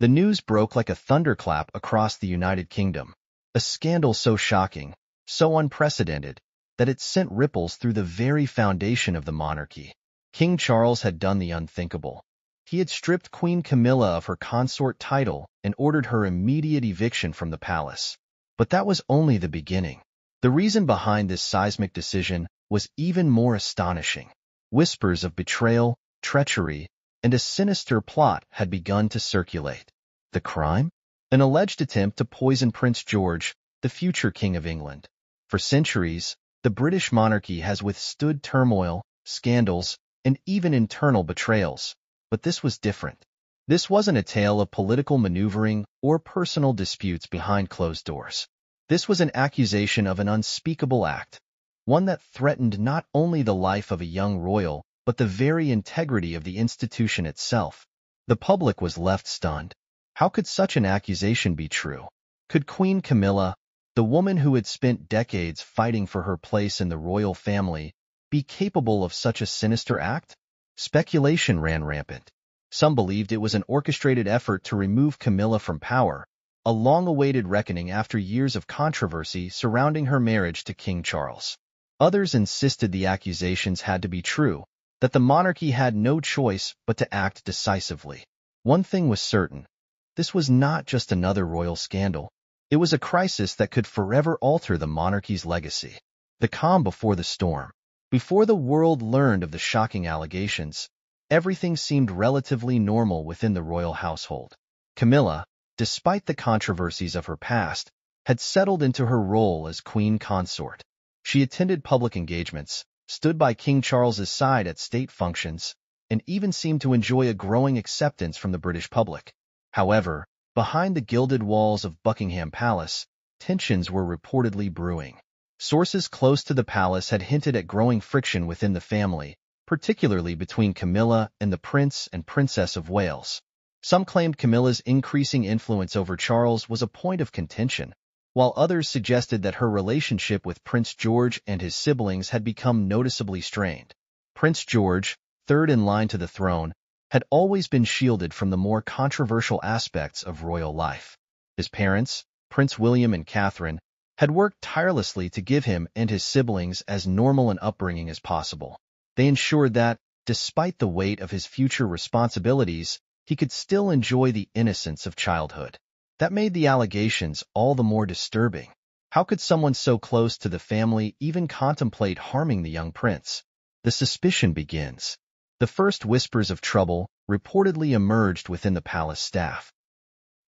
The news broke like a thunderclap across the United Kingdom. A scandal so shocking, so unprecedented, that it sent ripples through the very foundation of the monarchy. King Charles had done the unthinkable. He had stripped Queen Camilla of her consort title and ordered her immediate eviction from the palace. But that was only the beginning. The reason behind this seismic decision was even more astonishing. Whispers of betrayal, treachery, and a sinister plot had begun to circulate. The crime? An alleged attempt to poison Prince George, the future King of England. For centuries, the British monarchy has withstood turmoil, scandals, and even internal betrayals. But this was different. This wasn't a tale of political maneuvering or personal disputes behind closed doors. This was an accusation of an unspeakable act, one that threatened not only the life of a young royal, but the very integrity of the institution itself. The public was left stunned. How could such an accusation be true? Could Queen Camilla, the woman who had spent decades fighting for her place in the royal family, be capable of such a sinister act? Speculation ran rampant. Some believed it was an orchestrated effort to remove Camilla from power, a long-awaited reckoning after years of controversy surrounding her marriage to King Charles. Others insisted the accusations had to be true, that the monarchy had no choice but to act decisively. One thing was certain. This was not just another royal scandal. It was a crisis that could forever alter the monarchy's legacy. The calm before the storm. Before the world learned of the shocking allegations, everything seemed relatively normal within the royal household. Camilla, despite the controversies of her past, had settled into her role as queen consort. She attended public engagements, stood by King Charles's side at state functions, and even seemed to enjoy a growing acceptance from the British public. However, behind the gilded walls of Buckingham Palace, tensions were reportedly brewing. Sources close to the palace had hinted at growing friction within the family, particularly between Camilla and the Prince and Princess of Wales. Some claimed Camilla's increasing influence over Charles was a point of contention, while others suggested that her relationship with Prince George and his siblings had become noticeably strained. Prince George, third in line to the throne, had always been shielded from the more controversial aspects of royal life. His parents, Prince William and Catherine, had worked tirelessly to give him and his siblings as normal an upbringing as possible. They ensured that, despite the weight of his future responsibilities, he could still enjoy the innocence of childhood. That made the allegations all the more disturbing. How could someone so close to the family even contemplate harming the young prince? The suspicion begins. The first whispers of trouble reportedly emerged within the palace staff.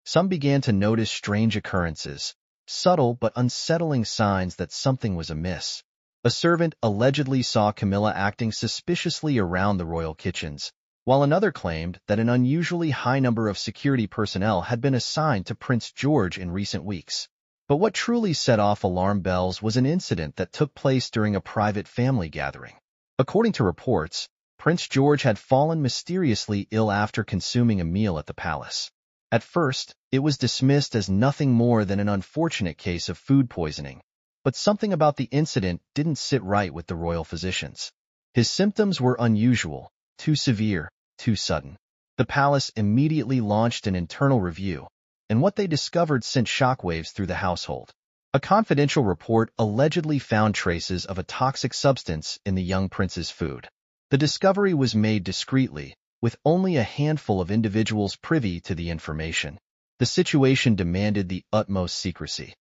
Some began to notice strange occurrences, subtle but unsettling signs that something was amiss. A servant allegedly saw Camilla acting suspiciously around the royal kitchens, while another claimed that an unusually high number of security personnel had been assigned to Prince George in recent weeks. But what truly set off alarm bells was an incident that took place during a private family gathering. According to reports, Prince George had fallen mysteriously ill after consuming a meal at the palace. At first, it was dismissed as nothing more than an unfortunate case of food poisoning, but something about the incident didn't sit right with the royal physicians. His symptoms were unusual, too severe, too sudden. The palace immediately launched an internal review, and what they discovered sent shockwaves through the household. A confidential report allegedly found traces of a toxic substance in the young prince's food. The discovery was made discreetly, with only a handful of individuals privy to the information. The situation demanded the utmost secrecy.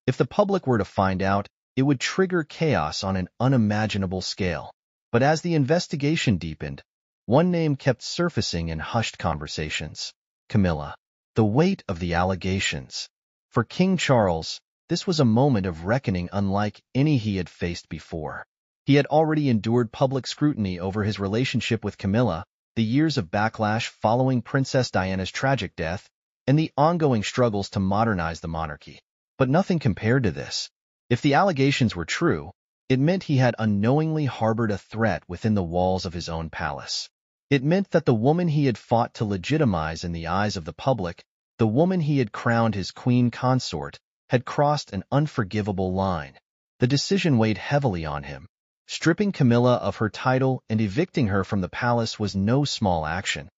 If the public were to find out, it would trigger chaos on an unimaginable scale. But as the investigation deepened, one name kept surfacing in hushed conversations: Camilla. The weight of the allegations. For King Charles, this was a moment of reckoning unlike any he had faced before. He had already endured public scrutiny over his relationship with Camilla, the years of backlash following Princess Diana's tragic death, and the ongoing struggles to modernize the monarchy. But nothing compared to this. If the allegations were true, it meant he had unknowingly harbored a threat within the walls of his own palace. It meant that the woman he had fought to legitimize in the eyes of the public, the woman he had crowned his queen consort, had crossed an unforgivable line. The decision weighed heavily on him. Stripping Camilla of her title and evicting her from the palace was no small action.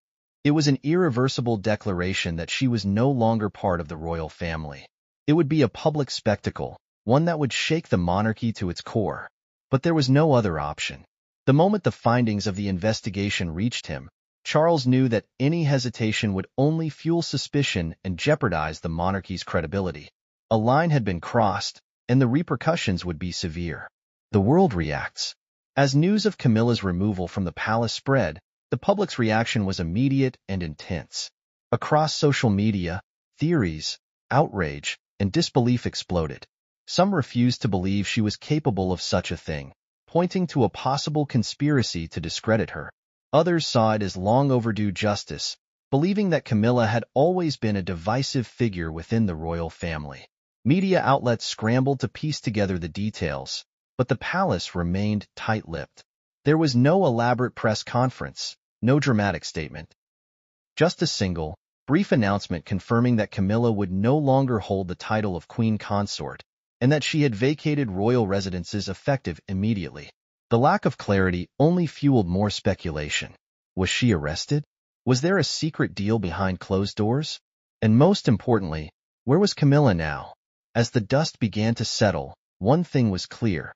It was an irreversible declaration that she was no longer part of the royal family. It would be a public spectacle, one that would shake the monarchy to its core. But there was no other option. The moment the findings of the investigation reached him, Charles knew that any hesitation would only fuel suspicion and jeopardize the monarchy's credibility. A line had been crossed, and the repercussions would be severe. The world reacts. As news of Camilla's removal from the palace spread, the public's reaction was immediate and intense. Across social media, theories, outrage, and disbelief exploded. Some refused to believe she was capable of such a thing, pointing to a possible conspiracy to discredit her. Others saw it as long overdue justice, believing that Camilla had always been a divisive figure within the royal family. Media outlets scrambled to piece together the details, but the palace remained tight-lipped. There was no elaborate press conference, no dramatic statement. Just a single, brief announcement confirming that Camilla would no longer hold the title of queen consort, and that she had vacated royal residences effective immediately. The lack of clarity only fueled more speculation. Was she arrested? Was there a secret deal behind closed doors? And most importantly, where was Camilla now? As the dust began to settle, one thing was clear.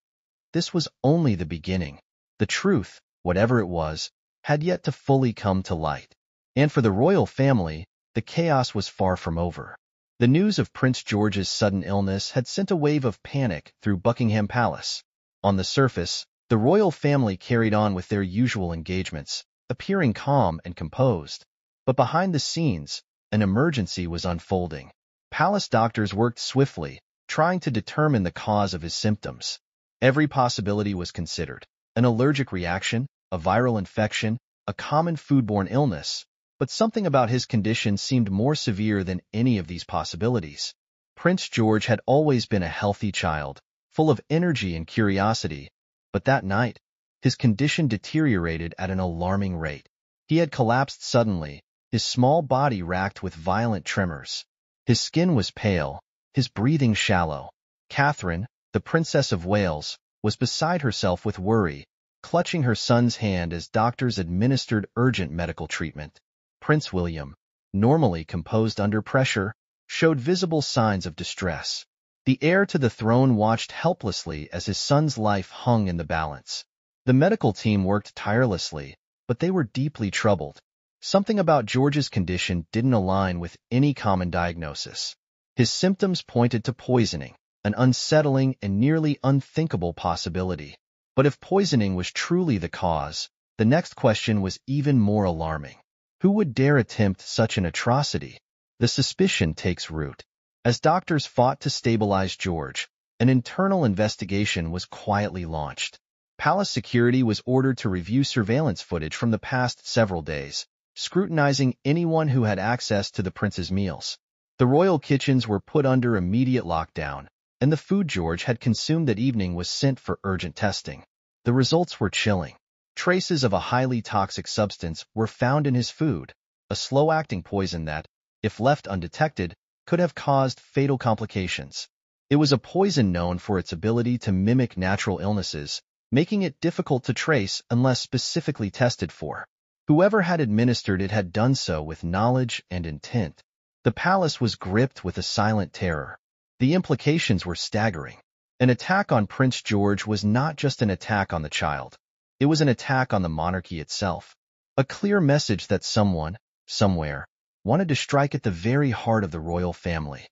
This was only the beginning. The truth, whatever it was, had yet to fully come to light. And for the royal family, the chaos was far from over. The news of Prince George's sudden illness had sent a wave of panic through Buckingham Palace. On the surface, the royal family carried on with their usual engagements, appearing calm and composed. But behind the scenes, an emergency was unfolding. Palace doctors worked swiftly, trying to determine the cause of his symptoms. Every possibility was considered: an allergic reaction, a viral infection, a common foodborne illness. But something about his condition seemed more severe than any of these possibilities. Prince George had always been a healthy child, full of energy and curiosity. But that night, his condition deteriorated at an alarming rate. He had collapsed suddenly, his small body racked with violent tremors. His skin was pale, his breathing shallow. Catherine, the Princess of Wales, was beside herself with worry, clutching her son's hand as doctors administered urgent medical treatment. Prince William, normally composed under pressure, showed visible signs of distress. The heir to the throne watched helplessly as his son's life hung in the balance. The medical team worked tirelessly, but they were deeply troubled. Something about George's condition didn't align with any common diagnosis. His symptoms pointed to poisoning, an unsettling and nearly unthinkable possibility. But if poisoning was truly the cause, the next question was even more alarming. Who would dare attempt such an atrocity? The suspicion takes root. As doctors fought to stabilize George, an internal investigation was quietly launched. Palace security was ordered to review surveillance footage from the past several days, scrutinizing anyone who had access to the prince's meals. The royal kitchens were put under immediate lockdown, and the food George had consumed that evening was sent for urgent testing. The results were chilling. Traces of a highly toxic substance were found in his food, a slow-acting poison that, if left undetected, could have caused fatal complications. It was a poison known for its ability to mimic natural illnesses, making it difficult to trace unless specifically tested for. Whoever had administered it had done so with knowledge and intent. The palace was gripped with a silent terror. The implications were staggering. An attack on Prince George was not just an attack on the child. It was an attack on the monarchy itself. A clear message that someone, somewhere, wanted to strike at the very heart of the royal family.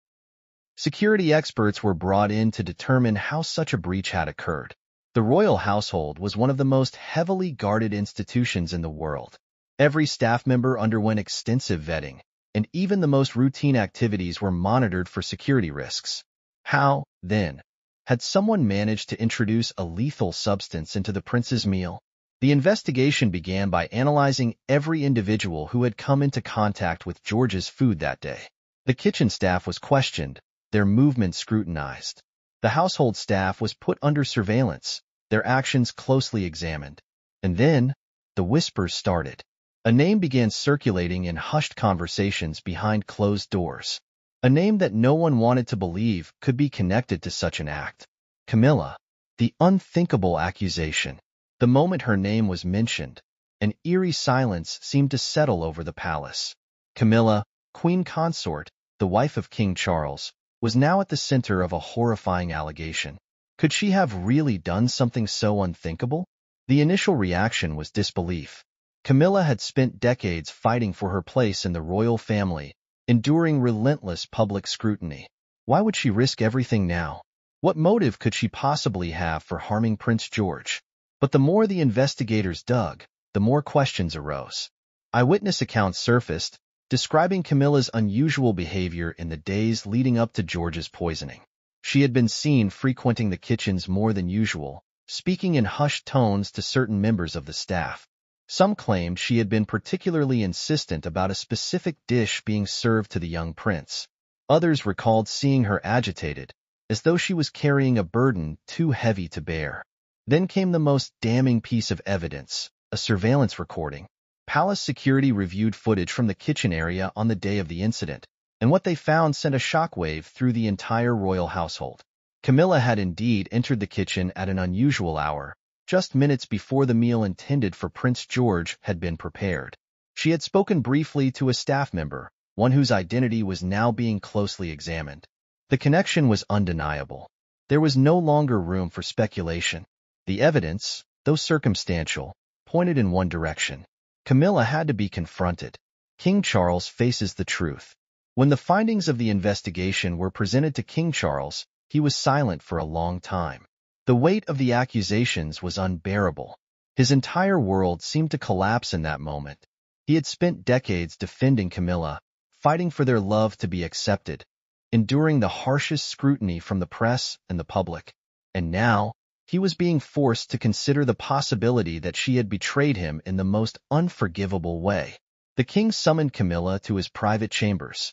Security experts were brought in to determine how such a breach had occurred. The royal household was one of the most heavily guarded institutions in the world. Every staff member underwent extensive vetting, and even the most routine activities were monitored for security risks. How, then, had someone managed to introduce a lethal substance into the prince's meal? The investigation began by analyzing every individual who had come into contact with George's food that day. The kitchen staff was questioned, their movements scrutinized. The household staff was put under surveillance, their actions closely examined. And then, the whispers started. A name began circulating in hushed conversations behind closed doors. A name that no one wanted to believe could be connected to such an act. Camilla. The unthinkable accusation. The moment her name was mentioned, An eerie silence seemed to settle over the palace. Camilla, queen consort, the wife of King Charles, was now at the center of a horrifying allegation. Could she have really done something so unthinkable? The initial reaction was disbelief. Camilla had spent decades fighting for her place in the royal family, enduring relentless public scrutiny. Why would she risk everything now? What motive could she possibly have for harming Prince George? But the more the investigators dug, the more questions arose. Eyewitness accounts surfaced, describing Camilla's unusual behavior in the days leading up to George's poisoning. She had been seen frequenting the kitchens more than usual, speaking in hushed tones to certain members of the staff. Some claimed she had been particularly insistent about a specific dish being served to the young prince. Others recalled seeing her agitated, as though she was carrying a burden too heavy to bear. Then came the most damning piece of evidence, a surveillance recording. Palace security reviewed footage from the kitchen area on the day of the incident, and what they found sent a shockwave through the entire royal household. Camilla had indeed entered the kitchen at an unusual hour, just minutes before the meal intended for Prince George had been prepared. She had spoken briefly to a staff member, one whose identity was now being closely examined. The connection was undeniable. There was no longer room for speculation. The evidence, though circumstantial, pointed in one direction. Camilla had to be confronted. King Charles faces the truth. When the findings of the investigation were presented to King Charles, he was silent for a long time. The weight of the accusations was unbearable. His entire world seemed to collapse in that moment. He had spent decades defending Camilla, fighting for their love to be accepted, enduring the harshest scrutiny from the press and the public. And now, he was being forced to consider the possibility that she had betrayed him in the most unforgivable way. The king summoned Camilla to his private chambers.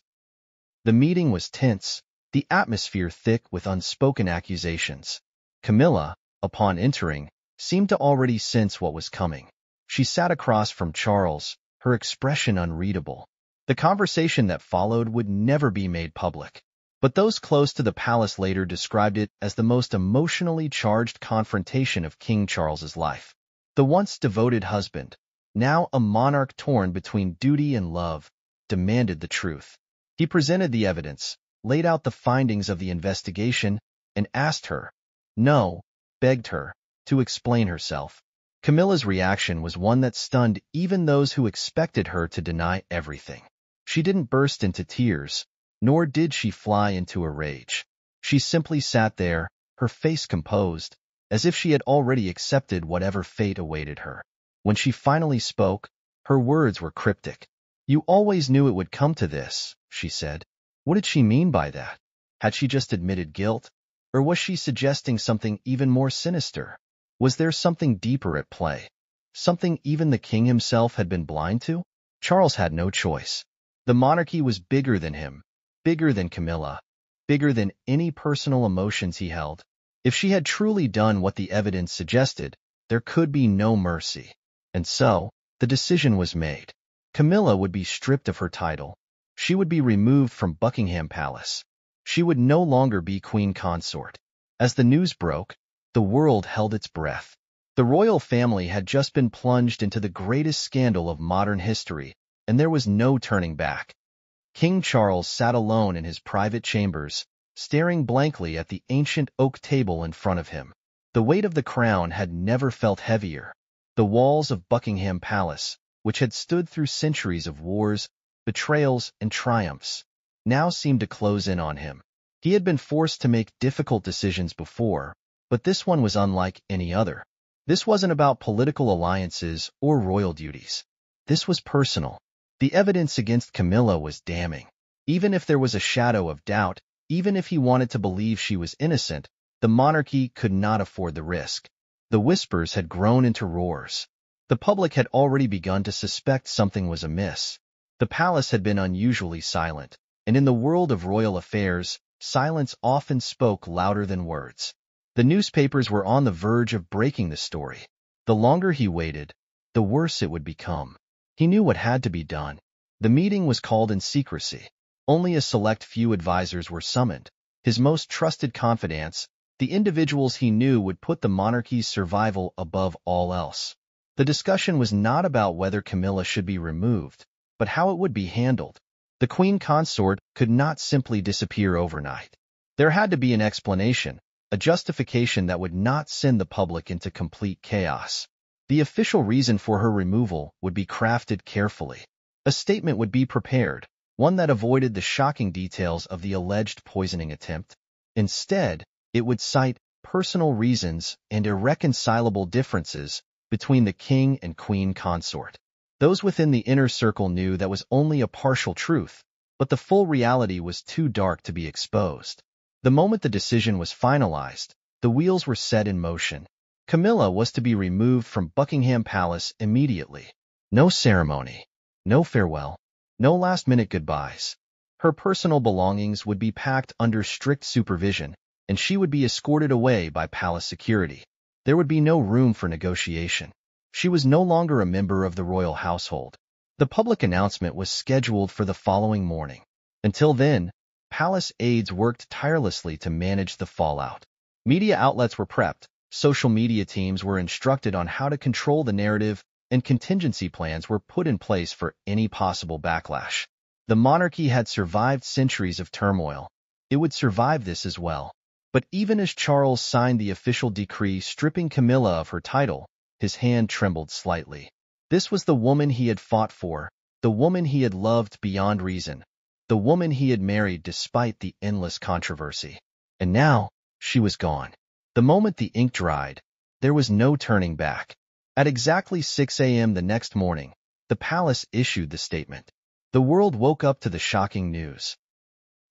The meeting was tense, the atmosphere thick with unspoken accusations. Camilla, upon entering, seemed to already sense what was coming. She sat across from Charles, her expression unreadable. The conversation that followed would never be made public, but those close to the palace later described it as the most emotionally charged confrontation of King Charles's life. The once devoted husband, now a monarch torn between duty and love, demanded the truth. He presented the evidence, laid out the findings of the investigation, and asked her, begged her, to explain herself. Camilla's reaction was one that stunned even those who expected her to deny everything. She didn't burst into tears, nor did she fly into a rage. She simply sat there, her face composed, as if she had already accepted whatever fate awaited her. When she finally spoke, her words were cryptic. "You always knew it would come to this," she said. What did she mean by that? Had she just admitted guilt? Or was she suggesting something even more sinister? Was there something deeper at play? Something even the king himself had been blind to? Charles had no choice. The monarchy was bigger than him, bigger than Camilla, bigger than any personal emotions he held. If she had truly done what the evidence suggested, there could be no mercy. And so, the decision was made. Camilla would be stripped of her title. She would be removed from Buckingham Palace. She would no longer be queen consort. As the news broke, the world held its breath. The royal family had just been plunged into the greatest scandal of modern history, and there was no turning back. King Charles sat alone in his private chambers, staring blankly at the ancient oak table in front of him. The weight of the crown had never felt heavier. The walls of Buckingham Palace, which had stood through centuries of wars, betrayals, and triumphs, now seemed to close in on him. He had been forced to make difficult decisions before, but this one was unlike any other. This wasn't about political alliances or royal duties. This was personal. The evidence against Camilla was damning. Even if there was a shadow of doubt, even if he wanted to believe she was innocent, the monarchy could not afford the risk. The whispers had grown into roars. The public had already begun to suspect something was amiss. The palace had been unusually silent, and in the world of royal affairs, silence often spoke louder than words. The newspapers were on the verge of breaking the story. The longer he waited, the worse it would become. He knew what had to be done. The meeting was called in secrecy. Only a select few advisors were summoned. His most trusted confidants, the individuals he knew would put the monarchy's survival above all else. The discussion was not about whether Camilla should be removed, but how it would be handled. The queen consort could not simply disappear overnight. There had to be an explanation, a justification that would not send the public into complete chaos. The official reason for her removal would be crafted carefully. A statement would be prepared, one that avoided the shocking details of the alleged poisoning attempt. Instead, it would cite personal reasons and irreconcilable differences between the king and queen consort. Those within the inner circle knew that was only a partial truth, but the full reality was too dark to be exposed. The moment the decision was finalized, the wheels were set in motion. Camilla was to be removed from Buckingham Palace immediately. No ceremony, no farewell, no last-minute goodbyes. Her personal belongings would be packed under strict supervision, and she would be escorted away by palace security. There would be no room for negotiation. She was no longer a member of the royal household. The public announcement was scheduled for the following morning. Until then, palace aides worked tirelessly to manage the fallout. Media outlets were prepped, social media teams were instructed on how to control the narrative, and contingency plans were put in place for any possible backlash. The monarchy had survived centuries of turmoil. It would survive this as well. But even as Charles signed the official decree stripping Camilla of her title, his hand trembled slightly. This was the woman he had fought for, the woman he had loved beyond reason, the woman he had married despite the endless controversy. And now, she was gone. The moment the ink dried, there was no turning back. At exactly 6 a.m. the next morning, the palace issued the statement. The world woke up to the shocking news.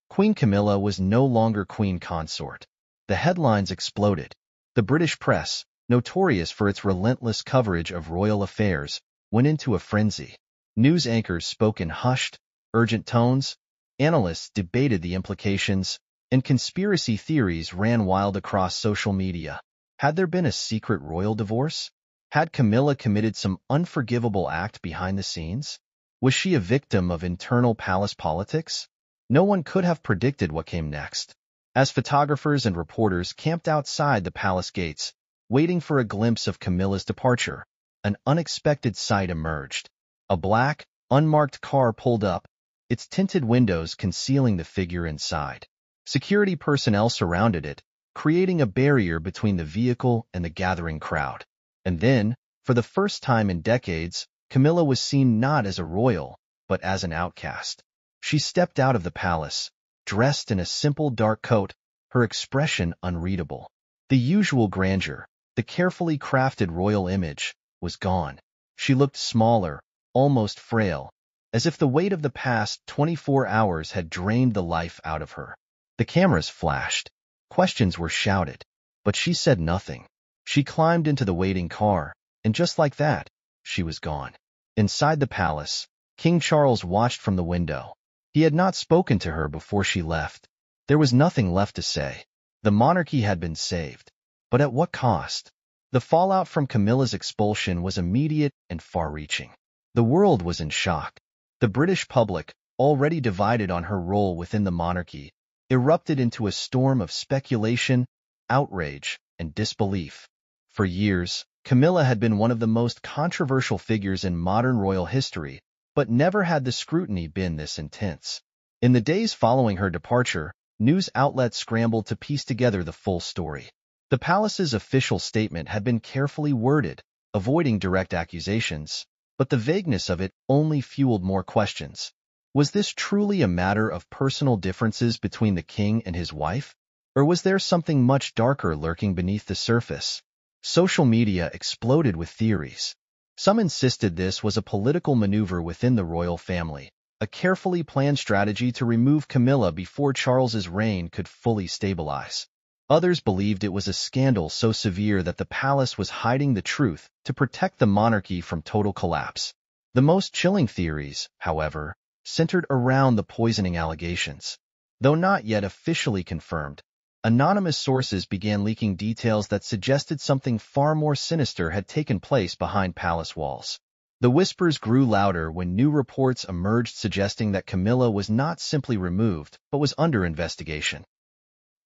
Queen Camilla was no longer queen consort. The headlines exploded. The British press, notorious for its relentless coverage of royal affairs, went into a frenzy. News anchors spoke in hushed, urgent tones, analysts debated the implications, and conspiracy theories ran wild across social media. Had there been a secret royal divorce? Had Camilla committed some unforgivable act behind the scenes? Was she a victim of internal palace politics? No one could have predicted what came next. As photographers and reporters camped outside the palace gates, waiting for a glimpse of Camilla's departure, an unexpected sight emerged. A black, unmarked car pulled up, its tinted windows concealing the figure inside. Security personnel surrounded it, creating a barrier between the vehicle and the gathering crowd. And then, for the first time in decades, Camilla was seen not as a royal, but as an outcast. She stepped out of the palace, dressed in a simple dark coat, her expression unreadable. The usual grandeur, the carefully crafted royal image, was gone. She looked smaller, almost frail, as if the weight of the past 24 hours had drained the life out of her. The cameras flashed. Questions were shouted, but she said nothing. She climbed into the waiting car, and just like that, she was gone. Inside the palace, King Charles watched from the window. He had not spoken to her before she left. There was nothing left to say. The monarchy had been saved. But at what cost? The fallout from Camilla's expulsion was immediate and far-reaching. The world was in shock. The British public, already divided on her role within the monarchy, erupted into a storm of speculation, outrage, and disbelief. For years, Camilla had been one of the most controversial figures in modern royal history, but never had the scrutiny been this intense. In the days following her departure, news outlets scrambled to piece together the full story. The palace's official statement had been carefully worded, avoiding direct accusations, but the vagueness of it only fueled more questions. Was this truly a matter of personal differences between the king and his wife? Or was there something much darker lurking beneath the surface? Social media exploded with theories. Some insisted this was a political maneuver within the royal family, a carefully planned strategy to remove Camilla before Charles's reign could fully stabilize. Others believed it was a scandal so severe that the palace was hiding the truth to protect the monarchy from total collapse. The most chilling theories, however, centered around the poisoning allegations. Though not yet officially confirmed, anonymous sources began leaking details that suggested something far more sinister had taken place behind palace walls. The whispers grew louder when new reports emerged suggesting that Camilla was not simply removed, but was under investigation.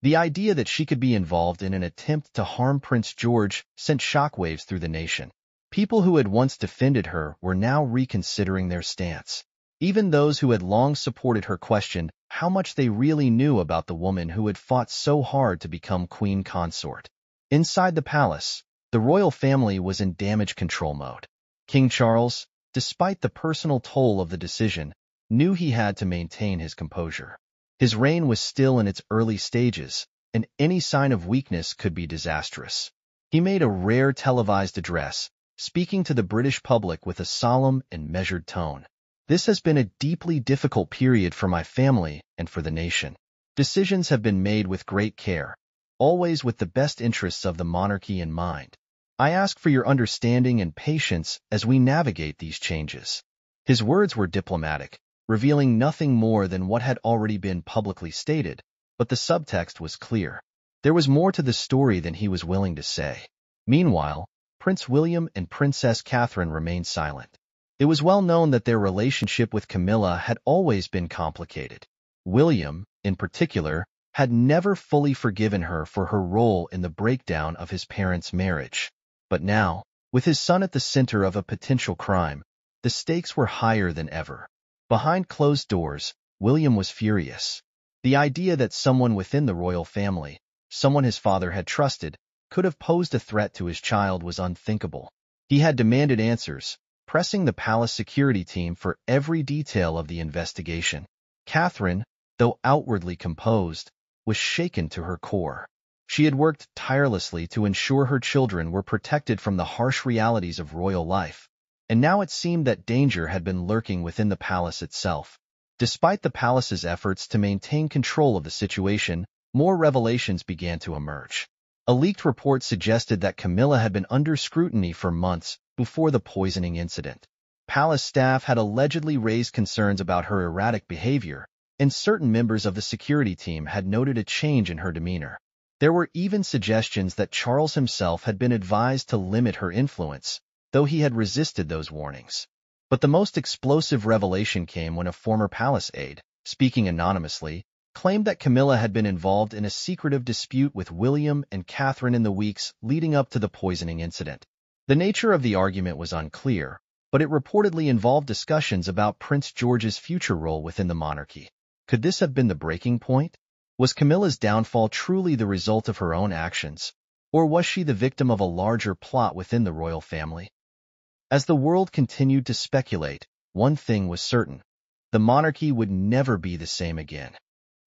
The idea that she could be involved in an attempt to harm Prince George sent shockwaves through the nation. People who had once defended her were now reconsidering their stance. Even those who had long supported her questioned how much they really knew about the woman who had fought so hard to become queen consort. Inside the palace, the royal family was in damage control mode. King Charles, despite the personal toll of the decision, knew he had to maintain his composure. His reign was still in its early stages, and any sign of weakness could be disastrous. He made a rare televised address, speaking to the British public with a solemn and measured tone. This has been a deeply difficult period for my family and for the nation. Decisions have been made with great care, always with the best interests of the monarchy in mind. I ask for your understanding and patience as we navigate these changes. His words were diplomatic, revealing nothing more than what had already been publicly stated, but the subtext was clear. There was more to the story than he was willing to say. Meanwhile, Prince William and Princess Catherine remained silent. It was well known that their relationship with Camilla had always been complicated. William, in particular, had never fully forgiven her for her role in the breakdown of his parents' marriage. But now, with his son at the center of a potential crime, the stakes were higher than ever. Behind closed doors, William was furious. The idea that someone within the royal family, someone his father had trusted, could have posed a threat to his child was unthinkable. He had demanded answers, pressing the palace security team for every detail of the investigation. Catherine, though outwardly composed, was shaken to her core. She had worked tirelessly to ensure her children were protected from the harsh realities of royal life, and now it seemed that danger had been lurking within the palace itself. Despite the palace's efforts to maintain control of the situation, more revelations began to emerge. A leaked report suggested that Camilla had been under scrutiny for months before the poisoning incident. Palace staff had allegedly raised concerns about her erratic behavior, and certain members of the security team had noted a change in her demeanor. There were even suggestions that Charles himself had been advised to limit her influence, though he had resisted those warnings. But the most explosive revelation came when a former palace aide, speaking anonymously, claimed that Camilla had been involved in a secretive dispute with William and Catherine in the weeks leading up to the poisoning incident. The nature of the argument was unclear, but it reportedly involved discussions about Prince George's future role within the monarchy. Could this have been the breaking point? Was Camilla's downfall truly the result of her own actions, or was she the victim of a larger plot within the royal family? As the world continued to speculate, one thing was certain: the monarchy would never be the same again.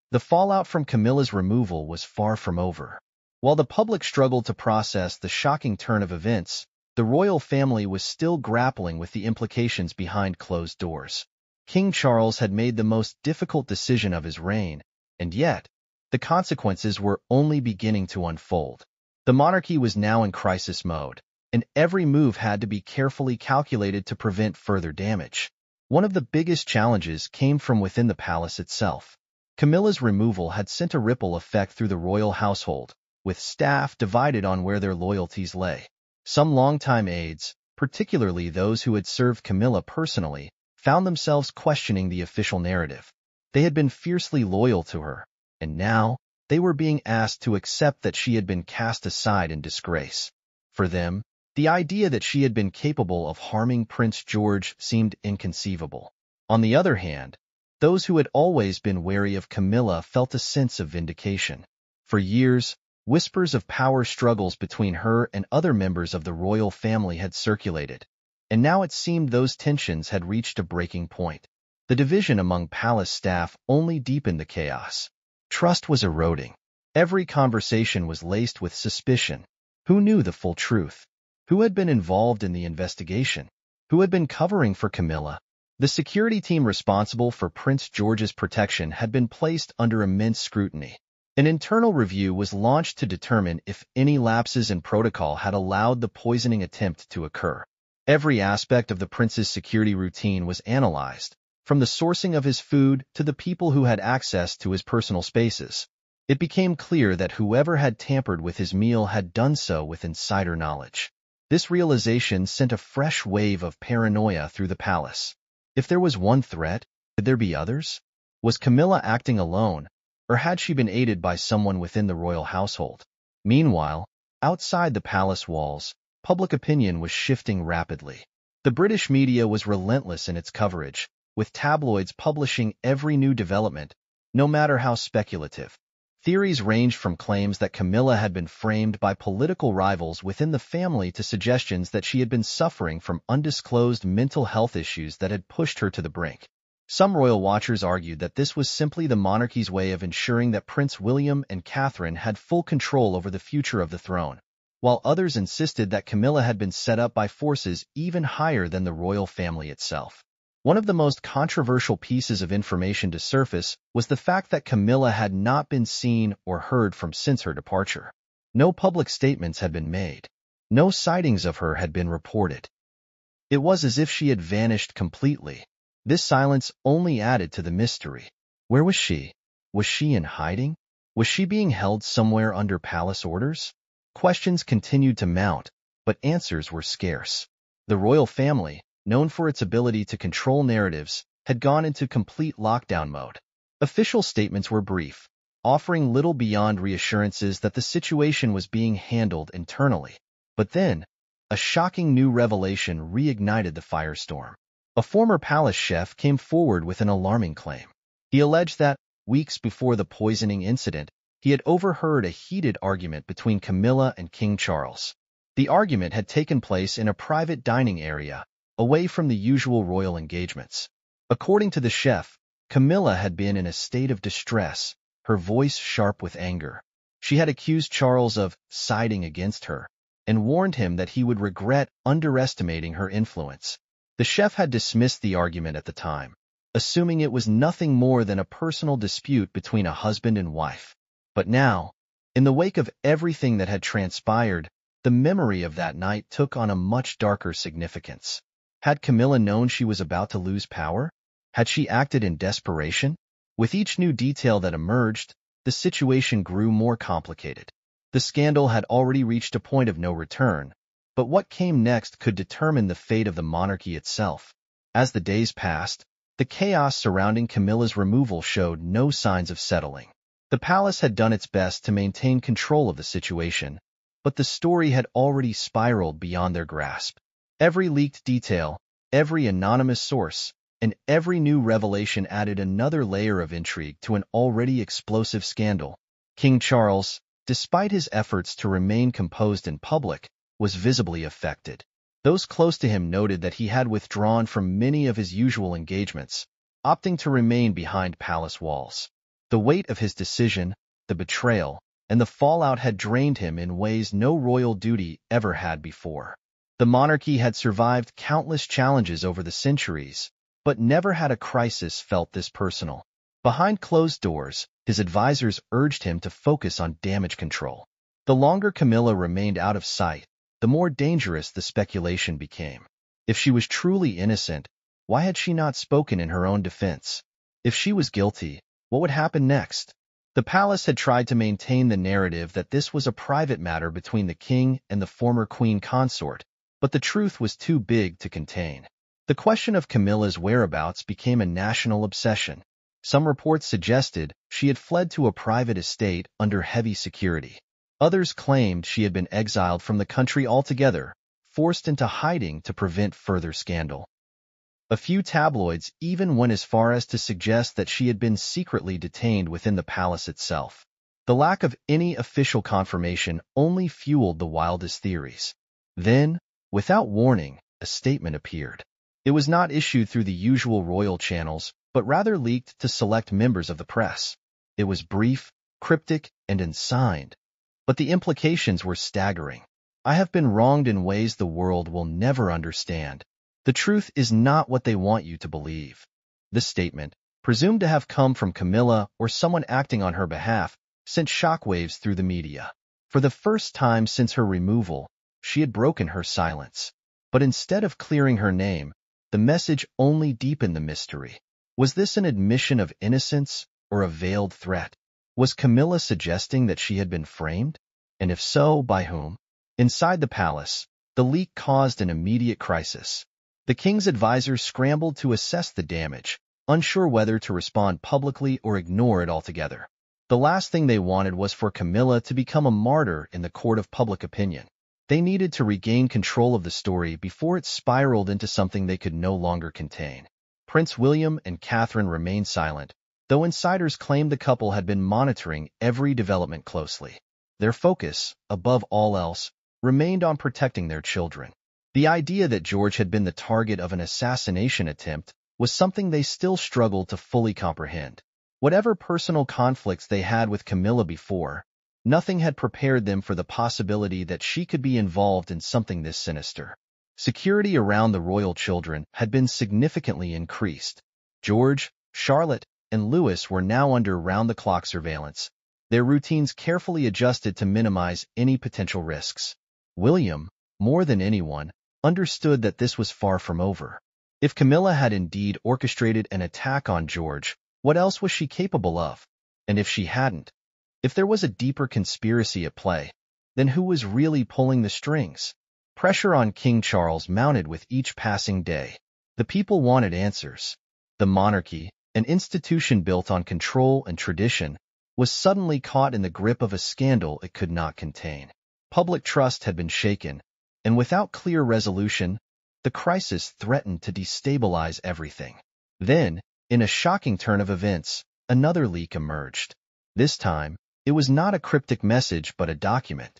The fallout from Camilla's removal was far from over. While the public struggled to process the shocking turn of events, the royal family was still grappling with the implications behind closed doors. King Charles had made the most difficult decision of his reign, and yet, the consequences were only beginning to unfold. The monarchy was now in crisis mode, and every move had to be carefully calculated to prevent further damage. One of the biggest challenges came from within the palace itself. Camilla's removal had sent a ripple effect through the royal household, with staff divided on where their loyalties lay. Some longtime aides, particularly those who had served Camilla personally, found themselves questioning the official narrative. They had been fiercely loyal to her, and now they were being asked to accept that she had been cast aside in disgrace. For them, the idea that she had been capable of harming Prince George seemed inconceivable. On the other hand, those who had always been wary of Camilla felt a sense of vindication. For years, whispers of power struggles between her and other members of the royal family had circulated, and now it seemed those tensions had reached a breaking point. The division among palace staff only deepened the chaos. Trust was eroding. Every conversation was laced with suspicion. Who knew the full truth? Who had been involved in the investigation? Who had been covering for Camilla? The security team responsible for Prince George's protection had been placed under immense scrutiny. An internal review was launched to determine if any lapses in protocol had allowed the poisoning attempt to occur. Every aspect of the prince's security routine was analyzed, from the sourcing of his food to the people who had access to his personal spaces. It became clear that whoever had tampered with his meal had done so with insider knowledge. This realization sent a fresh wave of paranoia through the palace. If there was one threat, could there be others? Was Camilla acting alone, or had she been aided by someone within the royal household? Meanwhile, outside the palace walls, public opinion was shifting rapidly. The British media was relentless in its coverage, with tabloids publishing every new development, no matter how speculative. Theories ranged from claims that Camilla had been framed by political rivals within the family to suggestions that she had been suffering from undisclosed mental health issues that had pushed her to the brink. Some royal watchers argued that this was simply the monarchy's way of ensuring that Prince William and Catherine had full control over the future of the throne, while others insisted that Camilla had been set up by forces even higher than the royal family itself. One of the most controversial pieces of information to surface was the fact that Camilla had not been seen or heard from since her departure. No public statements had been made. No sightings of her had been reported. It was as if she had vanished completely. This silence only added to the mystery. Where was she? Was she in hiding? Was she being held somewhere under palace orders? Questions continued to mount, but answers were scarce. The royal family, known for its ability to control narratives, had gone into complete lockdown mode. Official statements were brief, offering little beyond reassurances that the situation was being handled internally. But then, a shocking new revelation reignited the firestorm. A former palace chef came forward with an alarming claim. He alleged that, weeks before the poisoning incident, he had overheard a heated argument between Camilla and King Charles. The argument had taken place in a private dining area, away from the usual royal engagements. According to the chef, Camilla had been in a state of distress, her voice sharp with anger. She had accused Charles of siding against her, and warned him that he would regret underestimating her influence. The chef had dismissed the argument at the time, assuming it was nothing more than a personal dispute between a husband and wife. But now, in the wake of everything that had transpired, the memory of that night took on a much darker significance. Had Camilla known she was about to lose power? Had she acted in desperation? With each new detail that emerged, the situation grew more complicated. The scandal had already reached a point of no return, but what came next could determine the fate of the monarchy itself. As the days passed, the chaos surrounding Camilla's removal showed no signs of settling. The palace had done its best to maintain control of the situation, but the story had already spiraled beyond their grasp. Every leaked detail, every anonymous source, and every new revelation added another layer of intrigue to an already explosive scandal. King Charles, despite his efforts to remain composed in public, was visibly affected. Those close to him noted that he had withdrawn from many of his usual engagements, opting to remain behind palace walls. The weight of his decision, the betrayal, and the fallout had drained him in ways no royal duty ever had before. The monarchy had survived countless challenges over the centuries, but never had a crisis felt this personal. Behind closed doors, his advisors urged him to focus on damage control. The longer Camilla remained out of sight, the more dangerous the speculation became. If she was truly innocent, why had she not spoken in her own defense? If she was guilty, what would happen next? The palace had tried to maintain the narrative that this was a private matter between the king and the former queen consort, but the truth was too big to contain. The question of Camilla's whereabouts became a national obsession. Some reports suggested she had fled to a private estate under heavy security. Others claimed she had been exiled from the country altogether, forced into hiding to prevent further scandal. A few tabloids even went as far as to suggest that she had been secretly detained within the palace itself. The lack of any official confirmation only fueled the wildest theories. Then, without warning, a statement appeared. It was not issued through the usual royal channels, but rather leaked to select members of the press. It was brief, cryptic, and unsigned, but the implications were staggering. I have been wronged in ways the world will never understand. The truth is not what they want you to believe. This statement, presumed to have come from Camilla or someone acting on her behalf, sent shockwaves through the media. For the first time since her removal, she had broken her silence. But instead of clearing her name, the message only deepened the mystery. Was this an admission of innocence or a veiled threat? Was Camilla suggesting that she had been framed? And if so, by whom? Inside the palace, the leak caused an immediate crisis. The king's advisors scrambled to assess the damage, unsure whether to respond publicly or ignore it altogether. The last thing they wanted was for Camilla to become a martyr in the court of public opinion. They needed to regain control of the story before it spiraled into something they could no longer contain. Prince William and Catherine remained silent, though insiders claimed the couple had been monitoring every development closely. Their focus, above all else, remained on protecting their children. The idea that George had been the target of an assassination attempt was something they still struggled to fully comprehend. Whatever personal conflicts they had with Camilla before, nothing had prepared them for the possibility that she could be involved in something this sinister. Security around the royal children had been significantly increased. George, Charlotte, and Louis were now under round-the-clock surveillance, their routines carefully adjusted to minimize any potential risks. William, more than anyone, understood that this was far from over. If Camilla had indeed orchestrated an attack on George, what else was she capable of? And if she hadn't, if there was a deeper conspiracy at play, then who was really pulling the strings? Pressure on King Charles mounted with each passing day. The people wanted answers. The monarchy, an institution built on control and tradition, was suddenly caught in the grip of a scandal it could not contain. Public trust had been shaken, and without clear resolution, the crisis threatened to destabilize everything. Then, in a shocking turn of events, another leak emerged. This time, it was not a cryptic message but a document,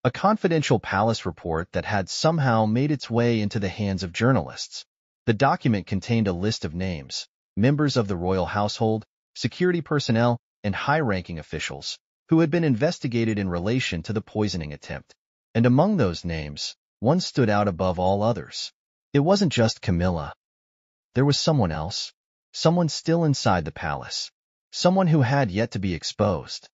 a confidential palace report that had somehow made its way into the hands of journalists. The document contained a list of names, members of the royal household, security personnel, and high-ranking officials, who had been investigated in relation to the poisoning attempt. And among those names, one stood out above all others. It wasn't just Camilla. There was someone else, someone still inside the palace, someone who had yet to be exposed.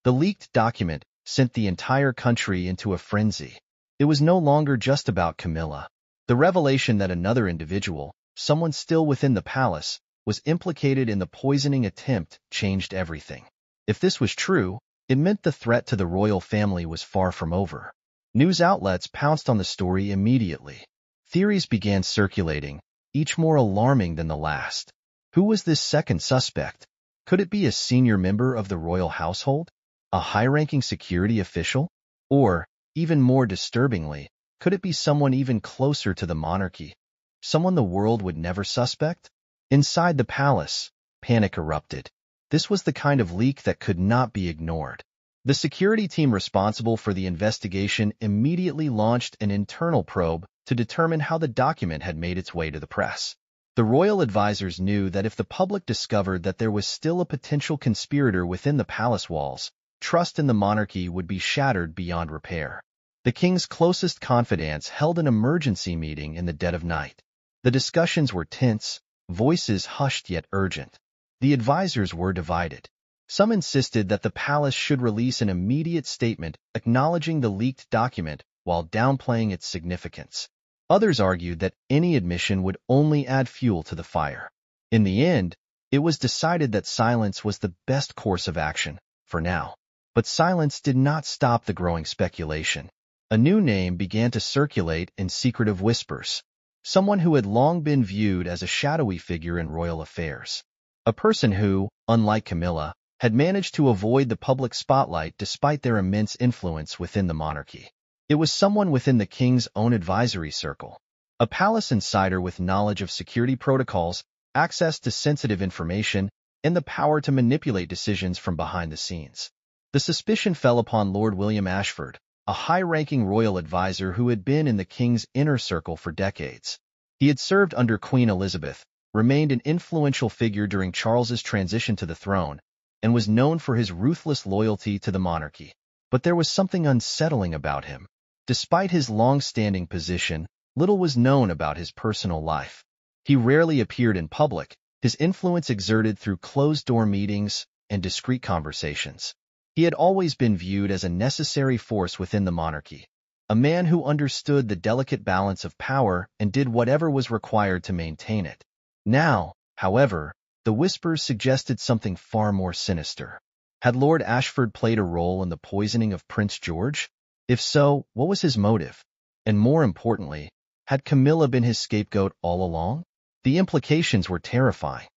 The leaked document sent the entire country into a frenzy. It was no longer just about Camilla. The revelation that another individual, someone still within the palace, was implicated in the poisoning attempt changed everything. If this was true, it meant the threat to the royal family was far from over. News outlets pounced on the story immediately. Theories began circulating, each more alarming than the last. Who was this second suspect? Could it be a senior member of the royal household? A high-ranking security official? Or, even more disturbingly, could it be someone even closer to the monarchy? Someone the world would never suspect? Inside the palace, panic erupted. This was the kind of leak that could not be ignored. The security team responsible for the investigation immediately launched an internal probe to determine how the document had made its way to the press. The royal advisors knew that if the public discovered that there was still a potential conspirator within the palace walls, trust in the monarchy would be shattered beyond repair. The king's closest confidants held an emergency meeting in the dead of night. The discussions were tense, voices hushed yet urgent. The advisors were divided. Some insisted that the palace should release an immediate statement acknowledging the leaked document while downplaying its significance. Others argued that any admission would only add fuel to the fire. In the end, it was decided that silence was the best course of action, for now. But silence did not stop the growing speculation. A new name began to circulate in secretive whispers. Someone who had long been viewed as a shadowy figure in royal affairs. A person who, unlike Camilla, had managed to avoid the public spotlight despite their immense influence within the monarchy. It was someone within the king's own advisory circle. A palace insider with knowledge of security protocols, access to sensitive information, and the power to manipulate decisions from behind the scenes. The suspicion fell upon Lord William Ashford, a high-ranking royal advisor who had been in the king's inner circle for decades. He had served under Queen Elizabeth, remained an influential figure during Charles's transition to the throne, and was known for his ruthless loyalty to the monarchy. But there was something unsettling about him. Despite his long-standing position, little was known about his personal life. He rarely appeared in public, his influence exerted through closed-door meetings and discreet conversations. He had always been viewed as a necessary force within the monarchy, a man who understood the delicate balance of power and did whatever was required to maintain it. Now, however, the whispers suggested something far more sinister. Had Lord Ashford played a role in the poisoning of Prince George? If so, what was his motive? And more importantly, had Camilla been his scapegoat all along? The implications were terrifying.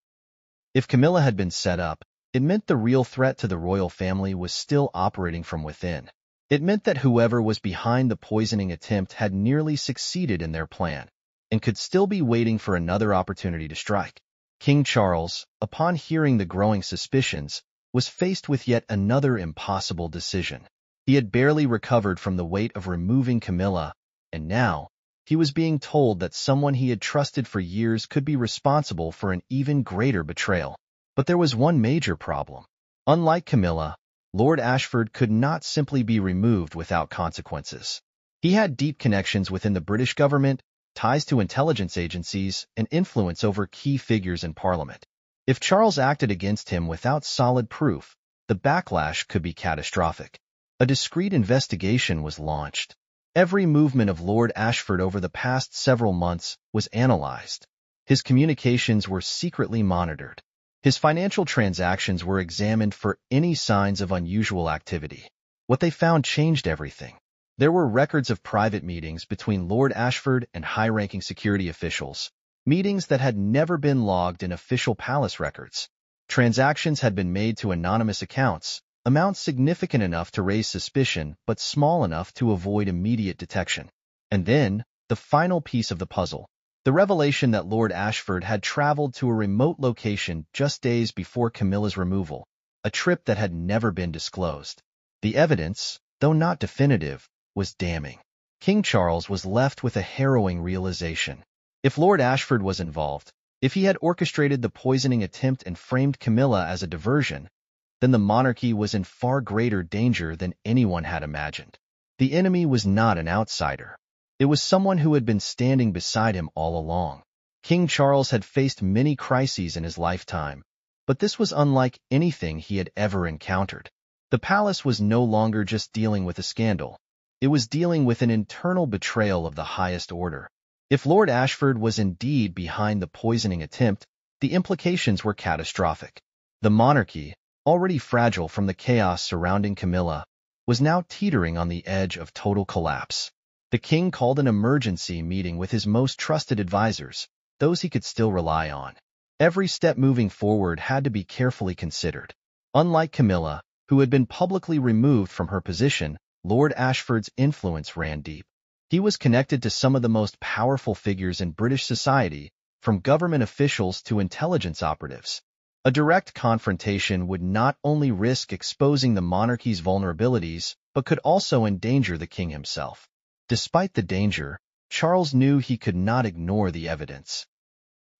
If Camilla had been set up, it meant the real threat to the royal family was still operating from within. It meant that whoever was behind the poisoning attempt had nearly succeeded in their plan and could still be waiting for another opportunity to strike. King Charles, upon hearing the growing suspicions, was faced with yet another impossible decision. He had barely recovered from the weight of removing Camilla, and now he was being told that someone he had trusted for years could be responsible for an even greater betrayal. But there was one major problem. Unlike Camilla, Lord Ashford could not simply be removed without consequences. He had deep connections within the British government, ties to intelligence agencies, and influence over key figures in Parliament. If Charles acted against him without solid proof, the backlash could be catastrophic. A discreet investigation was launched. Every movement of Lord Ashford over the past several months was analyzed. His communications were secretly monitored. His financial transactions were examined for any signs of unusual activity. What they found changed everything. There were records of private meetings between Lord Ashford and high-ranking security officials, meetings that had never been logged in official palace records. Transactions had been made to anonymous accounts, amounts significant enough to raise suspicion but small enough to avoid immediate detection. And then, the final piece of the puzzle. The revelation that Lord Ashford had traveled to a remote location just days before Camilla's removal, a trip that had never been disclosed. The evidence, though not definitive, was damning. King Charles was left with a harrowing realization. If Lord Ashford was involved, if he had orchestrated the poisoning attempt and framed Camilla as a diversion, then the monarchy was in far greater danger than anyone had imagined. The enemy was not an outsider. It was someone who had been standing beside him all along. King Charles had faced many crises in his lifetime, but this was unlike anything he had ever encountered. The palace was no longer just dealing with a scandal. It was dealing with an internal betrayal of the highest order. If Lord Ashford was indeed behind the poisoning attempt, the implications were catastrophic. The monarchy, already fragile from the chaos surrounding Camilla, was now teetering on the edge of total collapse. The king called an emergency meeting with his most trusted advisors, those he could still rely on. Every step moving forward had to be carefully considered. Unlike Camilla, who had been publicly removed from her position, Lord Ashford's influence ran deep. He was connected to some of the most powerful figures in British society, from government officials to intelligence operatives. A direct confrontation would not only risk exposing the monarchy's vulnerabilities, but could also endanger the king himself. Despite the danger, Charles knew he could not ignore the evidence.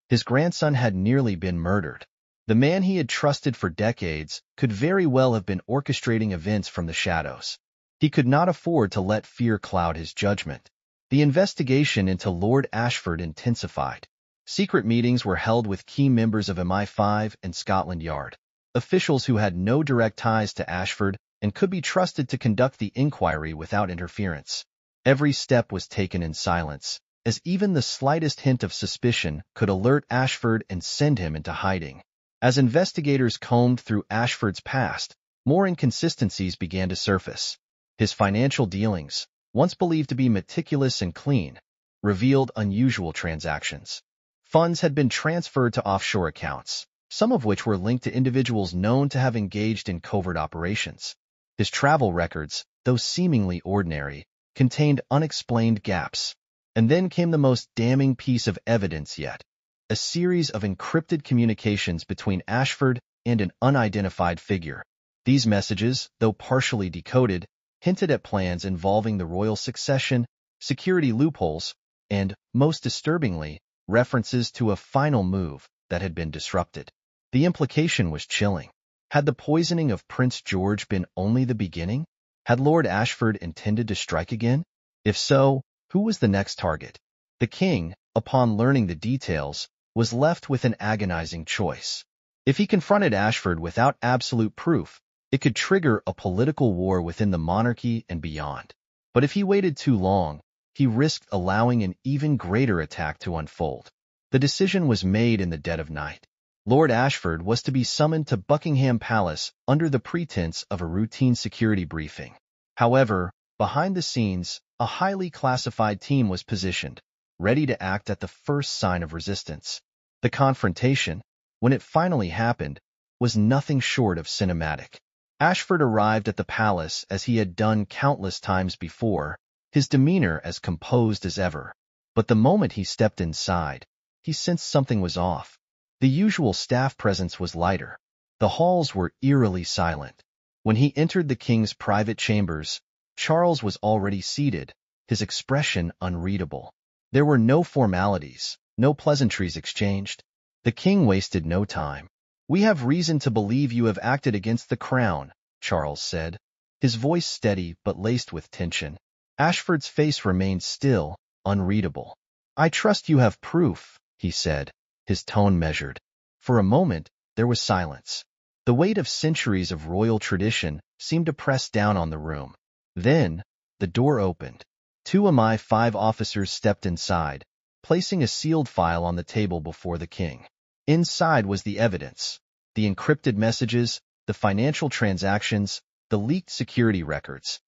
His grandson had nearly been murdered. The man he had trusted for decades could very well have been orchestrating events from the shadows. He could not afford to let fear cloud his judgment. The investigation into Lord Ashford intensified. Secret meetings were held with key members of MI5 and Scotland Yard, officials who had no direct ties to Ashford and could be trusted to conduct the inquiry without interference. Every step was taken in silence, as even the slightest hint of suspicion could alert Ashford and send him into hiding. As investigators combed through Ashford's past, more inconsistencies began to surface. His financial dealings, once believed to be meticulous and clean, revealed unusual transactions. Funds had been transferred to offshore accounts, some of which were linked to individuals known to have engaged in covert operations. His travel records, though seemingly ordinary, contained unexplained gaps. And then came the most damning piece of evidence yet, a series of encrypted communications between Ashford and an unidentified figure. These messages, though partially decoded, hinted at plans involving the royal succession, security loopholes, and, most disturbingly, references to a final move that had been disrupted. The implication was chilling. Had the poisoning of Prince George been only the beginning? Had Lord Ashford intended to strike again? If so, who was the next target? The king, upon learning the details, was left with an agonizing choice. If he confronted Ashford without absolute proof, it could trigger a political war within the monarchy and beyond. But if he waited too long, he risked allowing an even greater attack to unfold. The decision was made in the dead of night. Lord Ashford was to be summoned to Buckingham Palace under the pretense of a routine security briefing. However, behind the scenes, a highly classified team was positioned, ready to act at the first sign of resistance. The confrontation, when it finally happened, was nothing short of cinematic. Ashford arrived at the palace as he had done countless times before, his demeanor as composed as ever. But the moment he stepped inside, he sensed something was off. The usual staff presence was lighter. The halls were eerily silent. When he entered the king's private chambers, Charles was already seated, his expression unreadable. There were no formalities, no pleasantries exchanged. The king wasted no time. "We have reason to believe you have acted against the crown," Charles said, his voice steady but laced with tension. Ashford's face remained still, unreadable. "I trust you have proof," he said, his tone measured. For a moment, there was silence. The weight of centuries of royal tradition seemed to press down on the room. Then, the door opened. Two MI5 officers stepped inside, placing a sealed file on the table before the king. Inside was the evidence, the encrypted messages, the financial transactions, the leaked security records.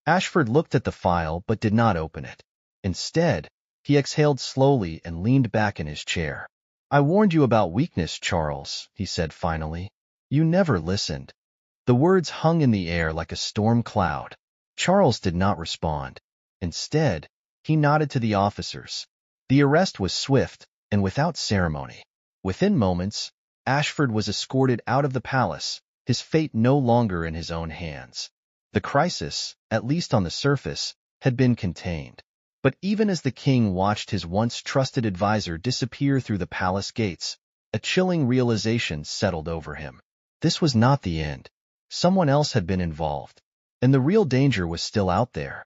Ashford looked at the file but did not open it. Instead, he exhaled slowly and leaned back in his chair. "I warned you about weakness, Charles," he said finally. "You never listened." The words hung in the air like a storm cloud. Charles did not respond. Instead, he nodded to the officers. The arrest was swift and without ceremony. Within moments, Ashford was escorted out of the palace, his fate no longer in his own hands. The crisis, at least on the surface, had been contained. But even as the king watched his once trusted advisor disappear through the palace gates, a chilling realization settled over him. This was not the end. Someone else had been involved, and the real danger was still out there.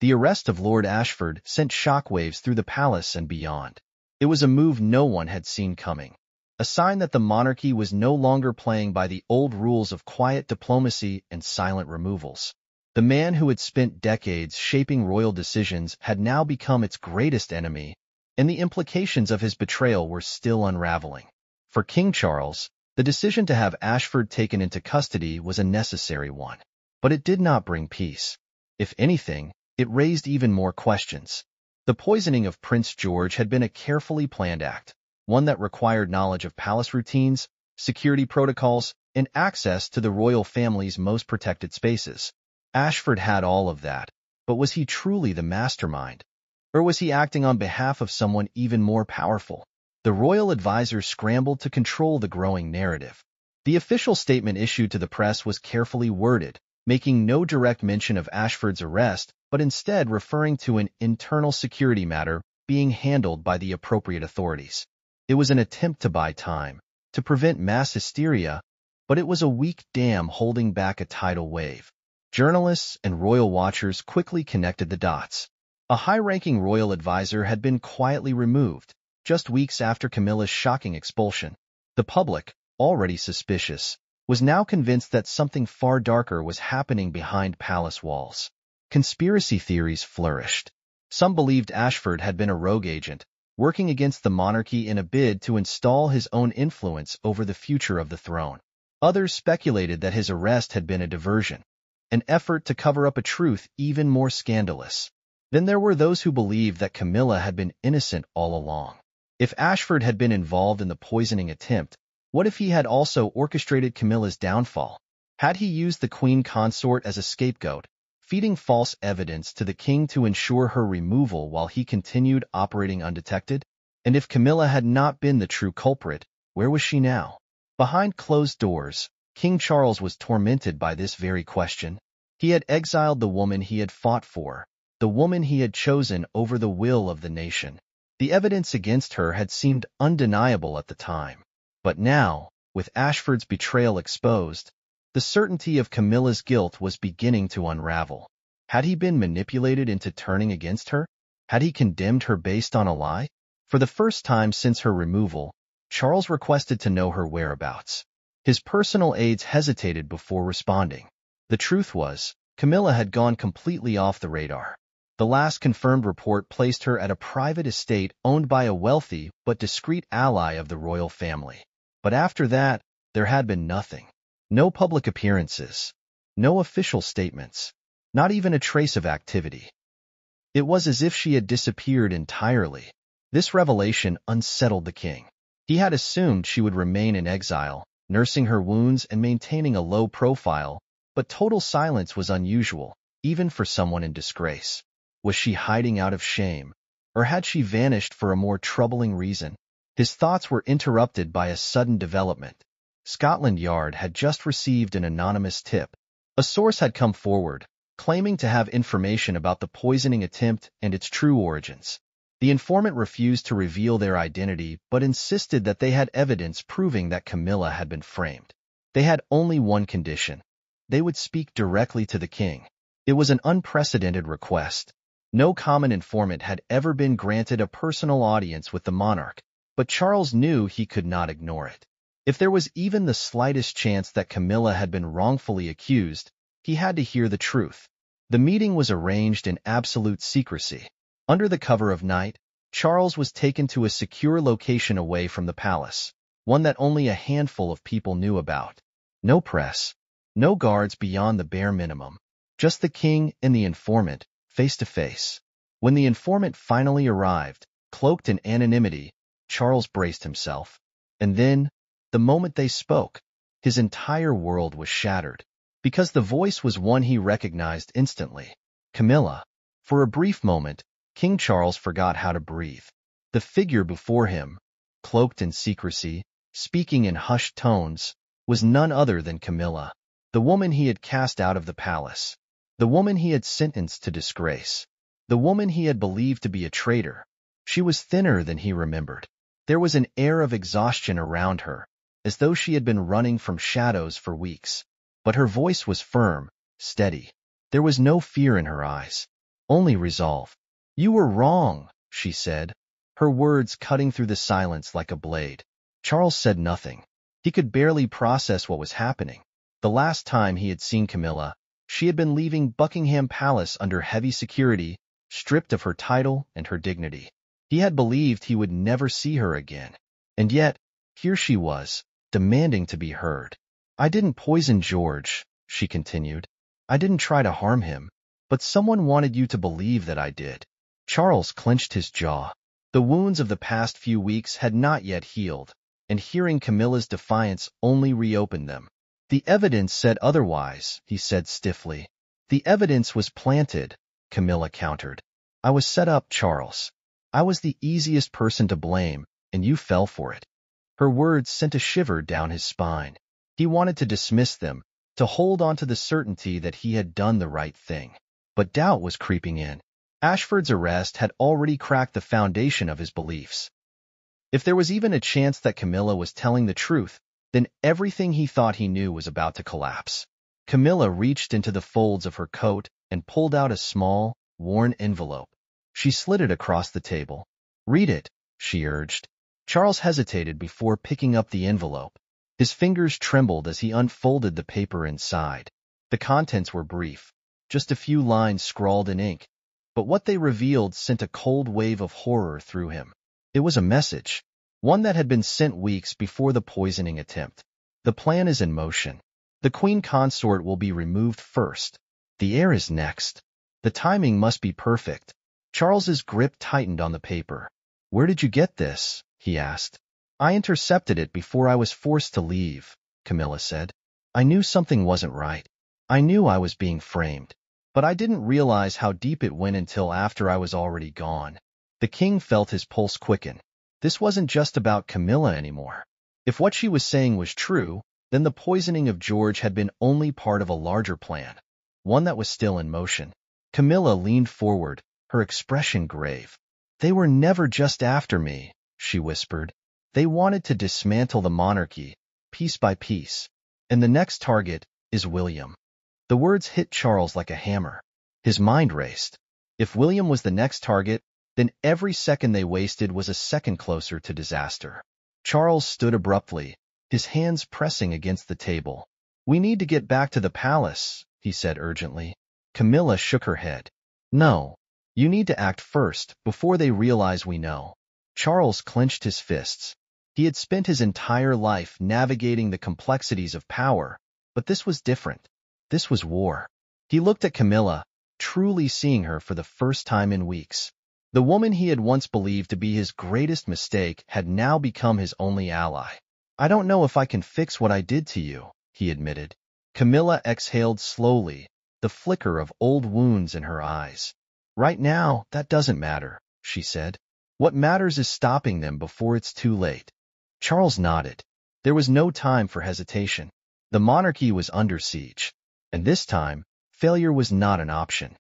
The arrest of Lord Ashford sent shockwaves through the palace and beyond. It was a move no one had seen coming, a sign that the monarchy was no longer playing by the old rules of quiet diplomacy and silent removals. The man who had spent decades shaping royal decisions had now become its greatest enemy, and the implications of his betrayal were still unraveling. For King Charles, the decision to have Ashford taken into custody was a necessary one. But it did not bring peace. If anything, it raised even more questions. The poisoning of Prince George had been a carefully planned act, one that required knowledge of palace routines, security protocols, and access to the royal family's most protected spaces. Ashford had all of that, but was he truly the mastermind? Or was he acting on behalf of someone even more powerful? The royal advisor scrambled to control the growing narrative. The official statement issued to the press was carefully worded, making no direct mention of Ashford's arrest, but instead referring to an internal security matter being handled by the appropriate authorities. It was an attempt to buy time, to prevent mass hysteria, but it was a weak dam holding back a tidal wave. Journalists and royal watchers quickly connected the dots. A high-ranking royal advisor had been quietly removed, just weeks after Camilla's shocking expulsion. The public, already suspicious, was now convinced that something far darker was happening behind palace walls. Conspiracy theories flourished. Some believed Ashford had been a rogue agent, working against the monarchy in a bid to install his own influence over the future of the throne. Others speculated that his arrest had been a diversion, an effort to cover up a truth even more scandalous. Then there were those who believed that Camilla had been innocent all along. If Ashford had been involved in the poisoning attempt, what if he had also orchestrated Camilla's downfall? Had he used the queen consort as a scapegoat, feeding false evidence to the king to ensure her removal while he continued operating undetected? And if Camilla had not been the true culprit, where was she now? Behind closed doors, King Charles was tormented by this very question. He had exiled the woman he had fought for, the woman he had chosen over the will of the nation. The evidence against her had seemed undeniable at the time. But now, with Ashford's betrayal exposed, the certainty of Camilla's guilt was beginning to unravel. Had he been manipulated into turning against her? Had he condemned her based on a lie? For the first time since her removal, Charles requested to know her whereabouts. His personal aides hesitated before responding. The truth was, Camilla had gone completely off the radar. The last confirmed report placed her at a private estate owned by a wealthy but discreet ally of the royal family. But after that, there had been nothing. No public appearances, no official statements, not even a trace of activity. It was as if she had disappeared entirely. This revelation unsettled the king. He had assumed she would remain in exile, nursing her wounds and maintaining a low profile, but total silence was unusual, even for someone in disgrace. Was she hiding out of shame, or had she vanished for a more troubling reason? His thoughts were interrupted by a sudden development. Scotland Yard had just received an anonymous tip. A source had come forward, claiming to have information about the poisoning attempt and its true origins. The informant refused to reveal their identity but insisted that they had evidence proving that Camilla had been framed. They had only one condition. They would speak directly to the king. It was an unprecedented request. No common informant had ever been granted a personal audience with the monarch, but Charles knew he could not ignore it. If there was even the slightest chance that Camilla had been wrongfully accused, he had to hear the truth. The meeting was arranged in absolute secrecy. Under the cover of night, Charles was taken to a secure location away from the palace, one that only a handful of people knew about. No press, no guards beyond the bare minimum, just the king and the informant, face to face. When the informant finally arrived, cloaked in anonymity, Charles braced himself. And then, the moment they spoke, his entire world was shattered, because the voice was one he recognized instantly. Camilla. For a brief moment, King Charles forgot how to breathe. The figure before him, cloaked in secrecy, speaking in hushed tones, was none other than Camilla, the woman he had cast out of the palace, the woman he had sentenced to disgrace, the woman he had believed to be a traitor. She was thinner than he remembered. There was an air of exhaustion around her, as though she had been running from shadows for weeks. But her voice was firm, steady. There was no fear in her eyes, only resolve. "You were wrong," she said, her words cutting through the silence like a blade. Charles said nothing. He could barely process what was happening. The last time he had seen Camilla, she had been leaving Buckingham Palace under heavy security, stripped of her title and her dignity. He had believed he would never see her again. And yet, here she was, demanding to be heard. "I didn't poison George," she continued. "I didn't try to harm him, but someone wanted you to believe that I did." Charles clenched his jaw. The wounds of the past few weeks had not yet healed, and hearing Camilla's defiance only reopened them. "The evidence said otherwise," he said stiffly. "The evidence was planted," Camilla countered. "I was set up, Charles. I was the easiest person to blame, and you fell for it." Her words sent a shiver down his spine. He wanted to dismiss them, to hold on to the certainty that he had done the right thing. But doubt was creeping in. Ashford's arrest had already cracked the foundation of his beliefs. If there was even a chance that Camilla was telling the truth, then everything he thought he knew was about to collapse. Camilla reached into the folds of her coat and pulled out a small, worn envelope. She slid it across the table. "Read it," she urged. Charles hesitated before picking up the envelope. His fingers trembled as he unfolded the paper inside. The contents were brief, just a few lines scrawled in ink, but what they revealed sent a cold wave of horror through him. It was a message, one that had been sent weeks before the poisoning attempt. "The plan is in motion. The Queen Consort will be removed first. The heir is next. The timing must be perfect." Charles's grip tightened on the paper. "Where did you get this?" he asked. "I intercepted it before I was forced to leave," Camilla said. "I knew something wasn't right. I knew I was being framed, but I didn't realize how deep it went until after I was already gone." The king felt his pulse quicken. This wasn't just about Camilla anymore. If what she was saying was true, then the poisoning of George had been only part of a larger plan, one that was still in motion. Camilla leaned forward, her expression grave. "They were never just after me," she whispered. "They wanted to dismantle the monarchy, piece by piece. And the next target is William." The words hit Charles like a hammer. His mind raced. If William was the next target, then every second they wasted was a second closer to disaster. Charles stood abruptly, his hands pressing against the table. "We need to get back to the palace," he said urgently. Camilla shook her head. "No. You need to act first, before they realize we know." Charles clenched his fists. He had spent his entire life navigating the complexities of power, but this was different. This was war. He looked at Camilla, truly seeing her for the first time in weeks. The woman he had once believed to be his greatest mistake had now become his only ally. I don't know if I can fix what I did to you, he admitted. Camilla exhaled slowly, the flicker of old wounds in her eyes. Right now, that doesn't matter, she said. What matters is stopping them before it's too late. Charles nodded. There was no time for hesitation. The monarchy was under siege, and this time, failure was not an option.